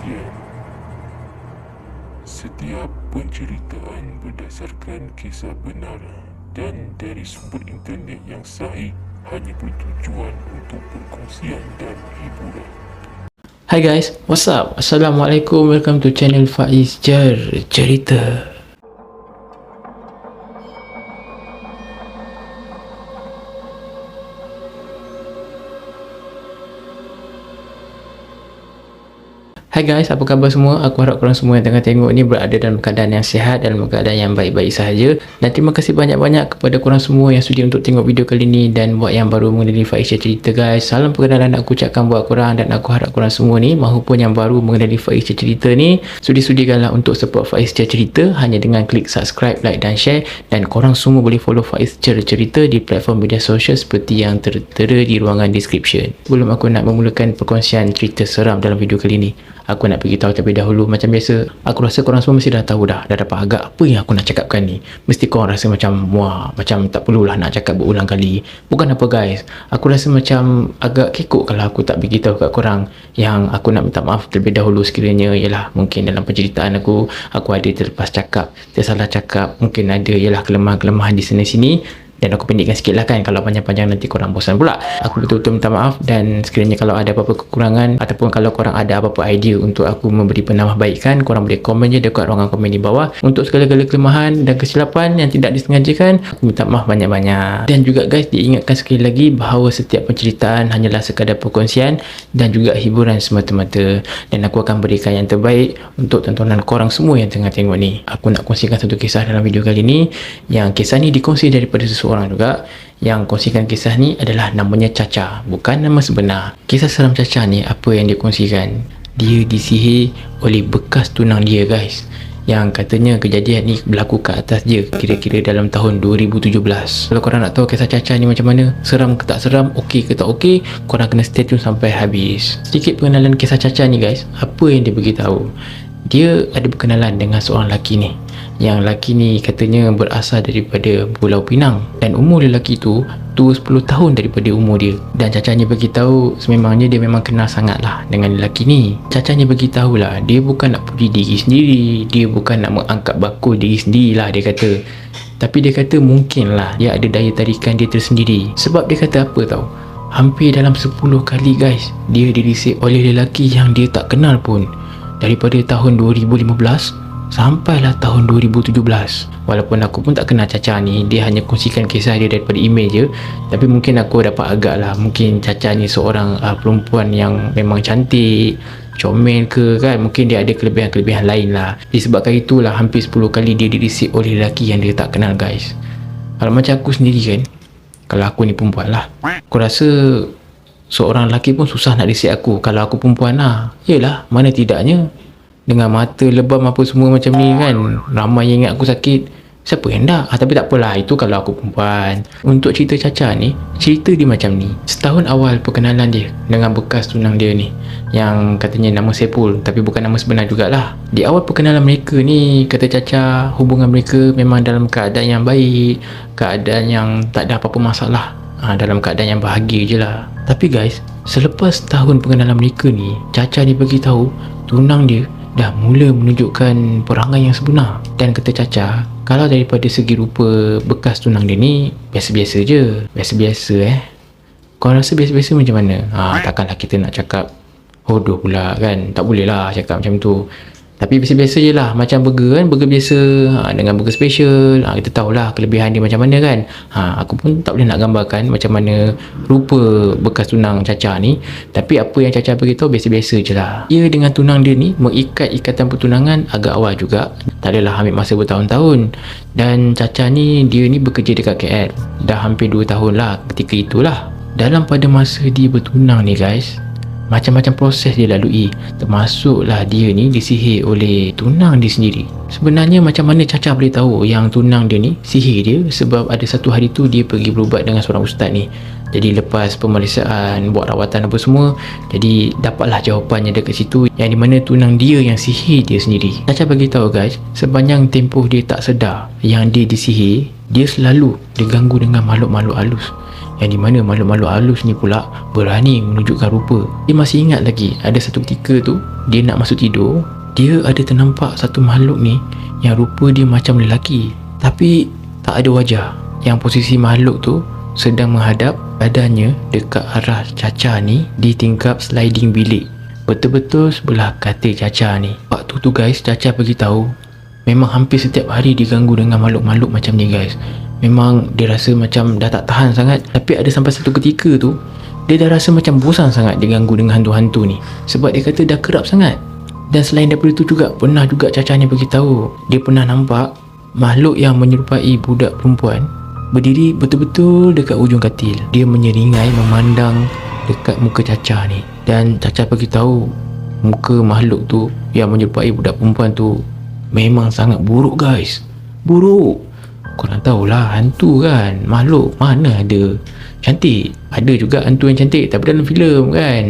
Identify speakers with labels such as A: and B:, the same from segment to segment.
A: Sekian. Setiap penceritaan berdasarkan kisah benar dan dari sumber internet yang sahih hanya bertujuan untuk perkongsian dan hiburan.
B: Hi guys, what's up? Assalamualaikum, welcome to channel Faiz Cerita. Hai guys, apa khabar semua? Aku harap korang semua yang tengah tengok ni berada dalam keadaan yang sihat, dalam keadaan yang baik-baik sahaja. Dan terima kasih banyak-banyak kepada korang semua yang sudi untuk tengok video kali ni dan buat yang baru mengenali Faiz Cerita guys. Salam perkenalan aku ucapkan buat korang dan aku harap korang semua ni mahupun yang baru mengenali Faiz Cerita ni, sudi-sudikanlah untuk support Faiz Cerita hanya dengan klik subscribe, like dan share. Dan korang semua boleh follow Faiz Cerita di platform media sosial seperti yang tertera di ruangan description. Sebelum aku nak memulakan perkongsian cerita seram dalam video kali ni, aku nak beritahu terlebih dahulu, macam biasa, aku rasa korang semua mesti dah tahu dah dapat agak apa yang aku nak cakapkan ni. Mesti korang rasa macam wah, macam tak perlulah nak cakap berulang kali. Bukan apa guys, aku rasa macam agak kekok kalau aku tak beritahu kat korang. Yang aku nak minta maaf terlebih dahulu sekiranya ialah mungkin dalam penceritaan aku ada terlepas cakap, tersalah cakap, mungkin ada ialah kelemahan-kelemahan di sini-sini. Dan aku pendekkan sikit lah kan, kalau panjang-panjang nanti korang bosan pula. Aku betul-betul minta maaf, dan sekiranya kalau ada apa-apa kekurangan ataupun kalau korang ada apa-apa idea untuk aku memberi penambahbaikan, korang boleh komen je dekat ruangan komen di bawah. Untuk segala-gala kelemahan dan kesilapan yang tidak disengajakan, aku minta maaf banyak-banyak. Dan juga guys, diingatkan sekali lagi bahawa setiap penceritaan hanyalah sekadar perkongsian dan juga hiburan semata-mata. Dan aku akan berikan yang terbaik untuk tontonan korang semua yang tengah tengok ni. Aku nak kongsikan satu kisah dalam video kali ni, yang kisah ni dikongsi daripada seseorang juga. Yang kongsikan kisah ni adalah namanya Caca, bukan nama sebenar. Kisah seram Caca ni, apa yang dia kongsikan, dia disihir oleh bekas tunang dia guys. Yang katanya kejadian ni berlaku kat atas dia kira-kira dalam tahun 2017. Kalau korang nak tahu kisah Caca ni macam mana, seram ke tak seram, okey ke tak okey, korang kena stay tune sampai habis. Sedikit pengenalan kisah Caca ni guys. Apa yang dia beritahu, dia ada berkenalan dengan seorang lelaki ni. Yang lelaki ni katanya berasal daripada Pulau Pinang, dan umur lelaki tu tua 10 tahun daripada umur dia. Dan Caca ni beritahu sememangnya dia memang kenal sangat lah dengan lelaki ni. Caca ni beritahu lah, dia bukan nak puji diri sendiri, dia bukan nak mengangkat bakul diri sendiri lah dia kata. Tapi dia kata mungkin lah dia ada daya tarikan dia tersendiri. Sebab dia kata apa tau, hampir dalam 10 kali guys, dia dirisik oleh lelaki yang dia tak kenal pun. Daripada tahun 2015 sampailah tahun 2017. Walaupun aku pun tak kenal Caca ni, dia hanya kongsikan kisah dia daripada email je. Tapi mungkin aku dapat agak lah, mungkin Caca ni seorang perempuan yang memang cantik, comel ke kan, mungkin dia ada kelebihan-kelebihan lain lah. Disebabkan itulah hampir 10 kali dia dirisik oleh lelaki yang dia tak kenal guys. Kalau macam aku sendiri kan, kalau aku ni perempuan lah, aku rasa seorang lelaki pun susah nak risik aku kalau aku perempuan lah. Yelah, mana tidaknya dengan mata lebam apa semua macam ni kan, ramai yang ingat aku sakit. Siapa yang tak? Tapi tak apalah, itu kalau aku perempuan. Untuk cerita Caca ni, cerita dia macam ni. Setahun awal perkenalan dia dengan bekas tunang dia ni, yang katanya nama Sepul, tapi bukan nama sebenar jugalah. Di awal perkenalan mereka ni, kata Caca, hubungan mereka memang dalam keadaan yang baik, keadaan yang tak ada apa-apa masalah, dalam keadaan yang bahagia je lah. Tapi guys, selepas tahun pengenalan mereka ni, Caca ni beritahu tunang dia dah mula menunjukkan perangai yang sebenar. Dan kata Caca, kalau daripada segi rupa bekas tunang dia ni biasa-biasa je. Biasa-biasa Kau rasa biasa-biasa macam mana? Takkanlah kita nak cakap hodoh pula kan. Tak boleh lah cakap macam tu. Tapi biasa-biasa je lah, macam burger kan, burger biasa dengan burger special. Kita tahulah kelebihan dia macam mana kan. Aku pun tak boleh nak gambarkan macam mana rupa bekas tunang Caca ni. Tapi apa yang Caca beritahu biasa-biasa je lah. Dia dengan tunang dia ni mengikat ikatan pertunangan agak awal juga, tak adalah ambil masa bertahun-tahun. Dan Caca ni, dia ni bekerja dekat KL dah hampir 2 tahun lah ketika itulah. Dalam pada masa dia bertunang ni guys, macam-macam proses dia lalui, termasuklah dia ni disihir oleh tunang dia sendiri. Sebenarnya macam mana Caca boleh tahu yang tunang dia ni sihir dia? Sebab ada satu hari tu dia pergi berubat dengan seorang ustaz ni. Jadi lepas pemeriksaan, buat rawatan apa semua, jadi dapatlah jawapannya dekat situ, yang di mana tunang dia yang sihir dia sendiri. Caca bagi tahu guys, sepanjang tempoh dia tak sedar yang dia disihir, dia selalu diganggu dengan makhluk-makhluk halus. yang di mana makhluk-makhluk halus ni pula berani menunjukkan rupa. Dia masih ingat lagi ada satu ketika tu dia nak masuk tidur, dia ada ternampak satu makhluk ni yang rupa dia macam lelaki tapi tak ada wajah, yang posisi makhluk tu sedang menghadap badannya dekat arah Caca ni di tingkap sliding bilik, betul-betul sebelah katil Caca ni. Waktu tu guys, Caca beritahu memang hampir setiap hari diganggu dengan makhluk-makhluk macam ni guys. Memang dia rasa macam dah tak tahan sangat, tapi ada sampai satu ketika tu dia dah rasa macam bosan sangat diganggu dengan hantu-hantu ni, sebab dia kata dah kerap sangat. Dan selain daripada tu juga, pernah juga Caca ni beritahu dia pernah nampak makhluk yang menyerupai budak perempuan berdiri betul-betul dekat ujung katil. Dia menyeringai memandang dekat muka Caca ni, dan Caca beritahu muka makhluk tu yang menyerupai budak perempuan tu memang sangat buruk guys. Buruk. Korang tahulah hantu kan, makhluk mana ada cantik. Ada juga hantu yang cantik tapi dalam filem kan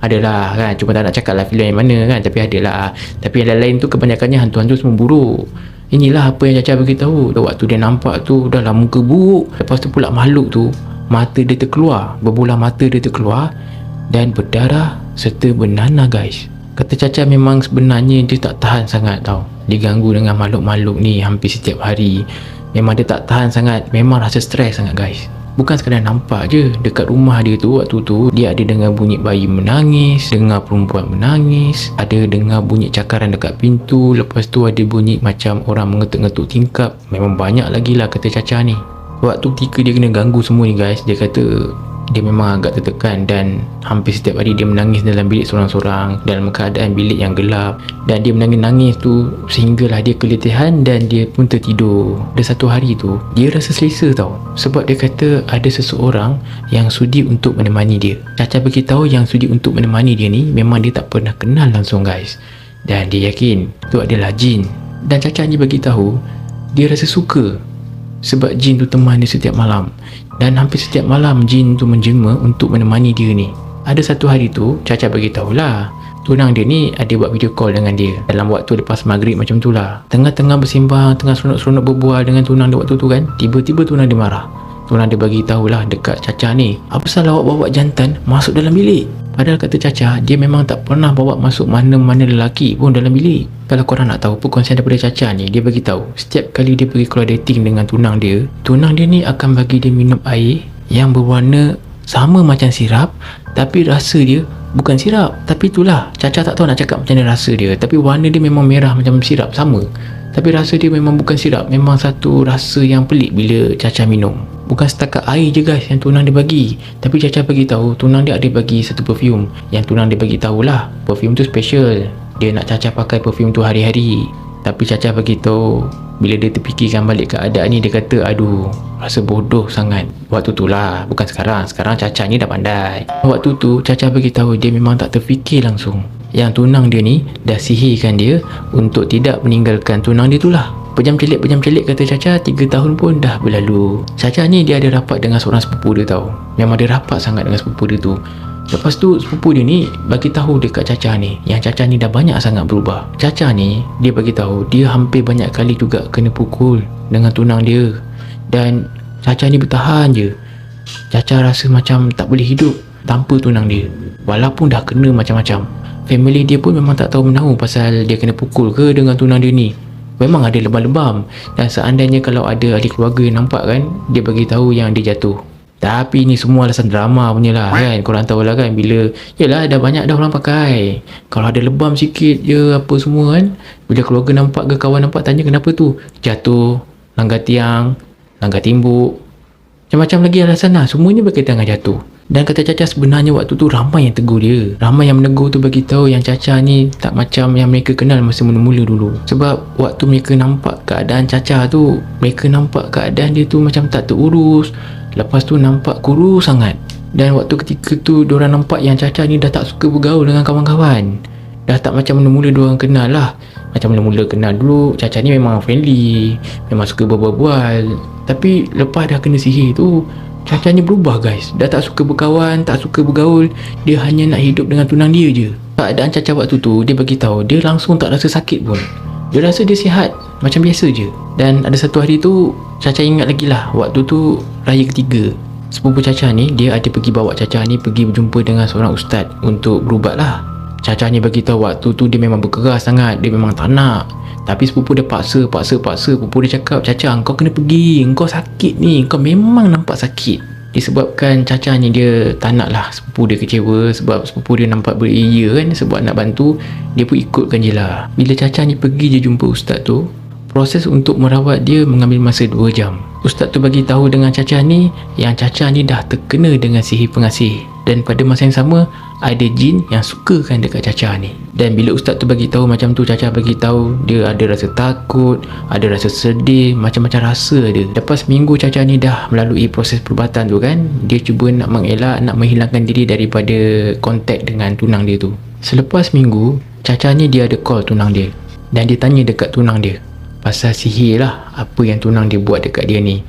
B: adalah kan, cuma tak nak cakap lah filem yang mana kan, tapi adalah. Tapi yang lain tu kebanyakannya hantu-hantu semua buruk. Inilah apa yang Caca beritahu. Waktu dia nampak tu dah lah muka buruk. Lepas tu pula makhluk tu mata dia terkeluar, berbola mata dia terkeluar dan berdarah serta bernanah guys. Kata Caca memang sebenarnya dia tak tahan sangat tau diganggu dengan makhluk-makhluk ni hampir setiap hari. Memang dia tak tahan sangat, memang rasa stres sangat guys. Bukan sekadar nampak je, dekat rumah dia tu waktu tu dia ada dengar bunyi bayi menangis, dengar perempuan menangis, ada dengar bunyi cakaran dekat pintu, lepas tu ada bunyi macam orang mengetuk-ngetuk tingkap. Memang banyak lagi lah kata Caca ni. Waktu ketika dia kena ganggu semua ni guys, dia kata dia memang agak tertekan dan hampir setiap hari dia menangis dalam bilik seorang-seorang dalam keadaan bilik yang gelap. Dan dia menangis-nangis tu sehinggalah dia keletihan dan dia pun tertidur. Ada satu hari tu dia rasa selesa tau, sebab dia kata ada seseorang yang sudi untuk menemani dia. Caca beritahu yang sudi untuk menemani dia ni memang dia tak pernah kenal langsung guys, dan dia yakin tu adalah jin. Dan Caca ni beritahu dia rasa suka sebab jin tu teman dia setiap malam, dan hampir setiap malam jin tu menjelma untuk menemani dia ni. Ada satu hari tu Caca beritahulah tunang dia ni ada buat video call dengan dia dalam waktu lepas maghrib macam tu lah. Tengah-tengah bersimbang, tengah seronok-seronok berbual dengan tunang dia waktu tu kan, tiba-tiba tunang dia marah. Tunang dia bagi tahulah dekat Caca ni, apa salah awak bawa jantan masuk dalam bilik? Padahal kata Caca, dia memang tak pernah bawa masuk mana-mana lelaki pun dalam bilik. Kalau korang nak tahu perkongsian daripada Caca ni, dia bagi tahu setiap kali dia pergi keluar dating dengan tunang dia ni akan bagi dia minum air yang berwarna sama macam sirap, tapi rasa dia bukan sirap. Tapi itulah, Caca tak tahu nak cakap macam mana rasa dia, tapi warna dia memang merah macam sirap sama, tapi rasa dia memang bukan sirap. Memang satu rasa yang pelik bila Caca minum. Bukan setakat air je guys yang tunang dia bagi, tapi Caca bagi tahu tunang dia ada bagi satu perfume yang tunang dia bagi tahulah perfume tu special. Dia nak Caca pakai perfume tu hari-hari. Tapi Caca bagi tahu bila dia terfikirkan balik keadaan ni, dia kata aduh, rasa bodoh sangat. Waktu tu lah, bukan sekarang. Sekarang Caca ni dah pandai. Waktu tu Caca bagi tahu dia memang tak terfikir langsung yang tunang dia ni dah sihirkan dia untuk tidak meninggalkan tunang dia tu lah. Pejam celik kata Caca, 3 tahun pun dah berlalu. Caca ni dia ada rapat dengan seorang sepupu dia tau. Memang dia rapat sangat dengan sepupu dia tu. Lepas tu sepupu dia ni bagi tahu dekat Caca ni yang Caca ni dah banyak sangat berubah. Caca ni dia bagi tahu dia hampir banyak kali juga kena pukul dengan tunang dia, dan Caca ni bertahan je. Caca rasa macam tak boleh hidup tanpa tunang dia, walaupun dah kena macam-macam. Family dia pun memang tak tahu menahu pasal dia kena pukul ke dengan tunang dia ni. Memang ada lebam-lebam, dan seandainya kalau ada ahli keluarga yang nampak kan, dia bagi tahu yang dia jatuh. Tapi ni semua alasan drama punya lah kan. Korang tahu lah kan, bila yelah dah banyak dah orang pakai, kalau ada lebam sikit je apa semua kan, bila keluarga nampak ke kawan nampak, tanya kenapa tu, jatuh, langgar tiang, langgar timbuk, macam-macam lagi alasan lah. Semuanya berkaitan dengan jatuh. Dan kata Caca sebenarnya waktu tu ramai yang tegur dia. Ramai yang menegur tu bagi tahu yang Caca ni tak macam yang mereka kenal masa mula-mula dulu. Sebab waktu mereka nampak keadaan Caca tu, mereka nampak keadaan dia tu macam tak terurus. Lepas tu nampak kurus sangat. Dan waktu ketika tu diorang nampak yang Caca ni dah tak suka bergaul dengan kawan-kawan. Dah tak macam mula-mula diorang kenal lah. Macam mula-mula kenal dulu, Caca ni memang friendly, memang suka berbual-bual. Tapi lepas dah kena sihir tu, Caca ni berubah guys. Dah tak suka berkawan, tak suka bergaul. Dia hanya nak hidup dengan tunang dia je. Keadaan Caca waktu tu, dia bagi tahu dia langsung tak rasa sakit pun. Dia rasa dia sihat macam biasa je. Dan ada satu hari tu Caca ingat lagi lah, waktu tu raya ketiga. Sepupu Caca ni, dia ada pergi bawa Caca ni pergi berjumpa dengan seorang ustaz untuk berubat lah. Caca ni bagi tahu waktu tu dia memang berkeras sangat, dia memang tak nak. Tapi sepupu dia paksa. Sepupu dia cakap, Caca kau kena pergi, kau sakit ni, kau memang nampak sakit. Disebabkan Caca ni dia tak nak lah sepupu dia kecewa, sebab sepupu dia nampak beria kan, sebab nak bantu, dia pun ikutkan je lah. Bila Caca ni pergi je jumpa ustaz tu, proses untuk merawat dia mengambil masa 2 jam. Ustaz tu bagi tahu dengan Caca ni yang Caca ni dah terkena dengan sihir pengasih, dan pada masa yang sama ada jin yang sukakan dekat Caca ni. Dan bila ustaz tu bagi tahu macam tu, Caca bagi tahu dia ada rasa takut, ada rasa sedih, macam-macam rasa ada. Lepas minggu Caca ni dah melalui proses perubatan tu kan, dia cuba nak mengelak, nak menghilangkan diri daripada kontak dengan tunang dia tu. Selepas minggu, Caca ni dia ada call tunang dia, dan dia tanya dekat tunang dia pasal sihir lah, apa yang tunang dia buat dekat dia ni.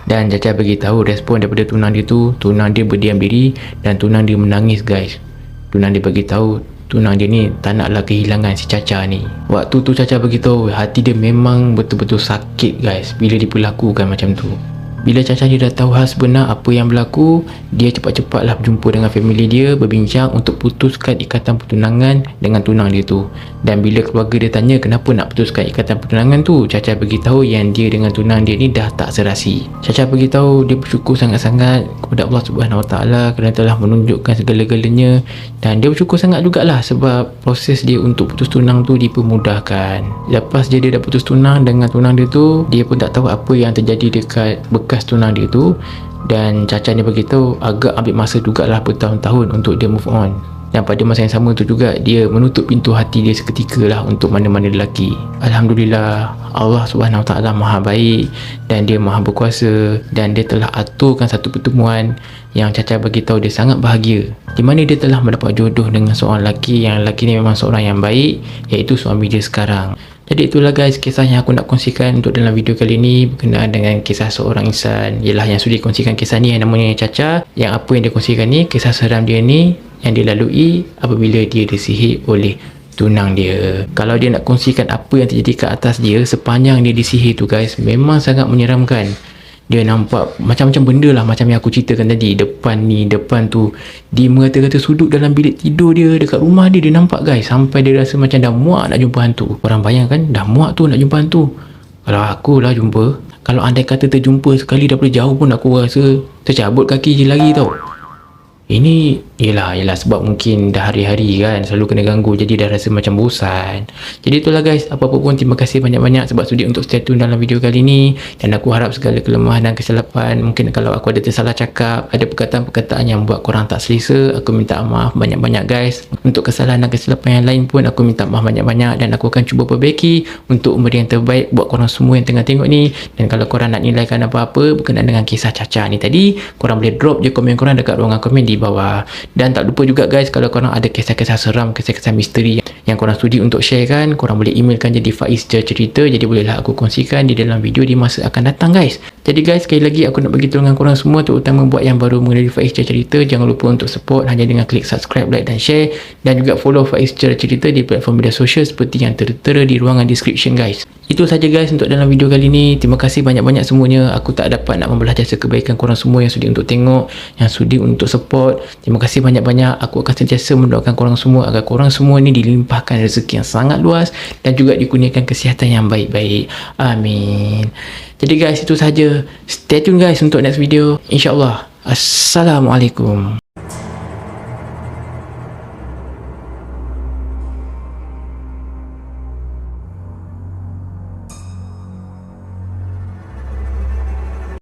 B: Dan Caca bagi tahu respon daripada tunang dia tu, tunang dia berdiam diri dan tunang dia menangis guys. Tunang dia bagi tahu tunang dia ni tak naklah kehilangan si Caca ni. Waktu tu Caca bagi tahu hati dia memang betul-betul sakit guys bila diperlakukan macam tu. Bila Caca ni dah tahu hal sebenar apa yang berlaku, dia cepat-cepatlah berjumpa dengan family dia, berbincang untuk putuskan ikatan pertunangan dengan tunang dia tu. Dan bila keluarga dia tanya kenapa nak putuskan ikatan pertunangan tu, Caca beritahu yang dia dengan tunang dia ni dah tak serasi. Caca beritahu dia bersyukur sangat-sangat kepada Allah Subhanahu Wa Taala kerana telah menunjukkan segala-galanya, dan dia bersyukur sangat jugalah sebab proses dia untuk putus tunang tu dipermudahkan. Lepas dia dah putus tunang dengan tunang dia tu, dia pun tak tahu apa yang terjadi dekat bekas tunang dia tu, dan Caca ni beritahu agak ambil masa jugalah bertahun-tahun untuk dia move on. Dan pada masa yang sama tu juga dia menutup pintu hati dia seketika lah untuk mana-mana lelaki. Alhamdulillah, Allah Subhanahu Wa Taala maha baik dan dia maha berkuasa, dan dia telah aturkan satu pertemuan yang Caca bagi tahu dia sangat bahagia, di mana dia telah mendapat jodoh dengan seorang lelaki yang lelaki ni memang seorang yang baik, iaitu suami dia sekarang. Jadi itulah guys kisah yang aku nak kongsikan untuk dalam video kali ni berkenaan dengan kisah seorang insan. Ialah yang sudi kongsikan kisah ni yang namanya Caca, yang apa yang dia kongsikan ni, kisah seram dia ni yang dia lalui apabila dia disihir oleh tunang dia. Kalau dia nak kongsikan apa yang terjadi ke atas dia sepanjang dia disihir tu guys, memang sangat menyeramkan. Dia nampak macam-macam benda lah, macam yang aku ceritakan tadi, depan ni, depan tu, di merata-rata sudut dalam bilik tidur dia, dekat rumah dia, dia nampak guys, sampai dia rasa macam dah muak nak jumpa hantu. Korang bayangkan, dah muak tu nak jumpa hantu. Kalau aku lah jumpa, kalau andai kata terjumpa sekali daripada jauh pun aku rasa tercabut kaki je lagi tau. Ini yelah sebab mungkin dah hari-hari kan selalu kena ganggu, jadi dah rasa macam bosan. Jadi itulah guys, apa-apa pun terima kasih banyak-banyak sebab sudi untuk stay tune dalam video kali ni. Dan aku harap segala kelemahan dan kesilapan, mungkin kalau aku ada tersalah cakap, ada perkataan-perkataan yang buat korang tak selesa, aku minta maaf banyak-banyak guys. Untuk kesalahan dan kesilapan yang lain pun aku minta maaf banyak-banyak, dan aku akan cuba perbaiki untuk memberi yang terbaik buat korang semua yang tengah tengok ni. Dan kalau korang nak nilaikan apa-apa berkenaan dengan kisah Caca ni tadi, korang boleh drop je komen korang dekat ruangan komen di bawah. Dan tak lupa juga guys, kalau korang ada kisah-kisah seram, kisah-kisah misteri yang korang sudi untuk share kan, korang boleh emailkan je di Faiz Cerita, jadi bolehlah aku kongsikan di dalam video di masa akan datang guys. Jadi guys, sekali lagi aku nak bagi tolongan korang semua, terutama buat yang baru mengenali Faiz Cerita, jangan lupa untuk support hanya dengan klik subscribe, like dan share, dan juga follow Faiz Cerita di platform media sosial seperti yang tertera di ruangan description guys. Itu saja guys untuk dalam video kali ni. Terima kasih banyak-banyak semuanya. Aku tak dapat nak membelah jasa kebaikan korang semua yang sudi untuk tengok, yang sudi untuk support. Terima kasih banyak-banyak. Aku akan sentiasa mendoakan korang semua agar korang semua ni dilimpahkan rezeki yang sangat luas dan juga dikurniakan kesihatan yang baik-baik. Amin. Jadi guys, itu saja. Stay tune guys untuk next video. InsyaAllah. Assalamualaikum.